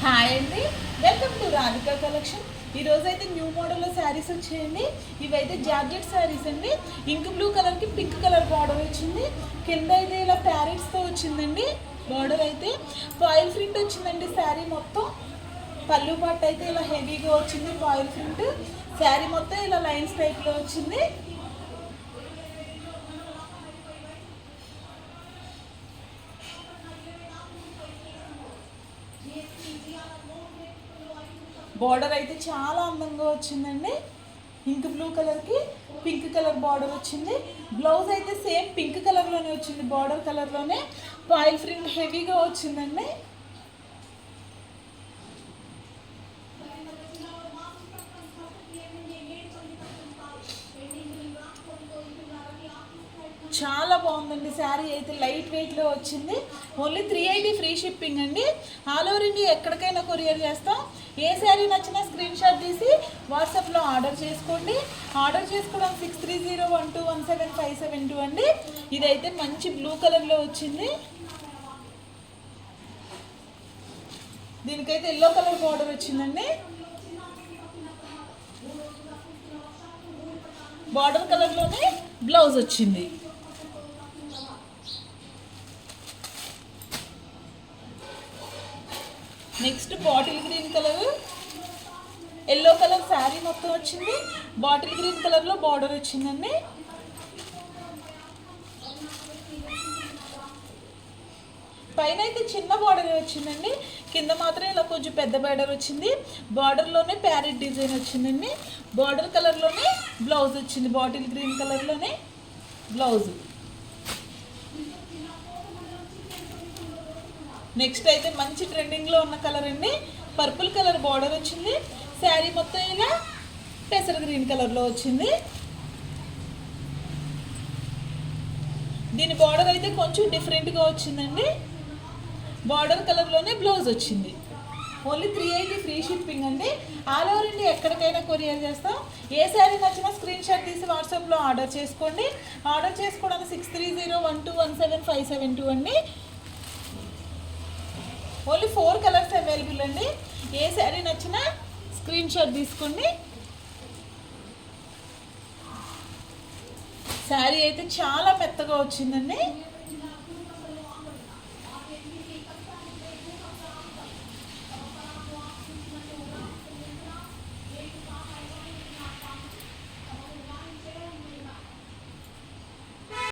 Hi అండి, welcome to Radhika collection. ఈరోజు అయితే న్యూ మోడల్లో శారీస్ వచ్చాయండి. ఇవైతే జార్జెట్ శారీస్ అండి. ఇంక్ బ్లూ కలర్కి పింక్ కలర్ బార్డర్ వచ్చింది. కింద అయితే ఇలా ప్యారెట్స్తో వచ్చిందండి. బార్డర్ అయితే ఫాయిల్ ప్రింట్ వచ్చిందండి. శారీ మొత్తం పళ్ళు పాటు అయితే ఇలా హెవీగా వచ్చింది. ఫాయిల్ ప్రింట్ శారీ మొత్తం ఇలా లైన్స్ టైప్లో వచ్చింది. బార్డర్ అయితే చాలా అందంగా వచ్చిందండి. ఇంక్ బ్లూ కలర్కి పింక్ కలర్ బార్డర్ వచ్చింది. బ్లౌజ్ అయితే సేమ్ పింక్ కలర్లోనే వచ్చింది. బార్డర్ కలర్లోనే ఫాయిల్ ప్రింట్ హెవీగా వచ్చిందండి. చాలా బాగుందండి. శారీ అయితే లైట్ వెయిట్లో వచ్చింది. ఓన్లీ 380 ఫ్రీ షిప్పింగ్ అండి. ఆల్ ఓవర్ ఇండియా ఎక్కడికైనా కొరియర్ చేస్తాం. ఏ శారీ నచ్చినా స్క్రీన్ షాట్ తీసి వాట్సాప్లో ఆర్డర్ చేసుకోండి. ఆర్డర్ చేసుకోవడం 6301217572 అండి. ఇదైతే మంచి బ్లూ కలర్లో వచ్చింది. దీనికైతే ఎల్లో కలర్ బార్డర్ వచ్చిందండి. బార్డర్ కలర్లోనే బ్లౌజ్ వచ్చింది. Next bottle green colour, yellow colour sari మొత్తం వచ్చింది. బాటిల్ గ్రీన్ కలర్లో బార్డర్ వచ్చిందండి. పైన అయితే చిన్న బార్డర్ వచ్చిందండి. కింద మాత్రం ఇలా కొంచెం పెద్ద బార్డర్ వచ్చింది. బార్డర్లోనే ప్యారెట్ డిజైన్ వచ్చిందండి. బార్డర్ కలర్లోనే బ్లౌజ్ వచ్చింది. బాటిల్ గ్రీన్ కలర్లోనే బ్లౌజ్. నెక్స్ట్ అయితే మంచి ట్రెండింగ్లో ఉన్న కలర్ అండి. పర్పుల్ కలర్ బార్డర్ వచ్చింది. శారీ మొత్తం ఇలా పెసర గ్రీన్ కలర్లో వచ్చింది. దీని బార్డర్ అయితే కొంచెం డిఫరెంట్గా వచ్చిందండి. బార్డర్ కలర్లోనే బ్లౌజ్ వచ్చింది. ఓన్లీ 380 ఫ్రీ షిప్పింగ్ అండి. ఆల్ ఓవర్ ఇండియా ఎక్కడికైనా కొరియర్ చేస్తాం. ఏ శారీ నచ్చినా స్క్రీన్ షాట్ తీసి వాట్సాప్లో ఆర్డర్ చేసుకోండి. ఆర్డర్ చేసుకోవడానికి 6301217572 అండి. ఓన్లీ 4 కలర్స్ అవైలబుల్ అండి. ఏ శారీ నచ్చినా స్క్రీన్ షాట్ తీసుకోండి. శారీ అయితే చాలా మెత్తగా వచ్చిందండి.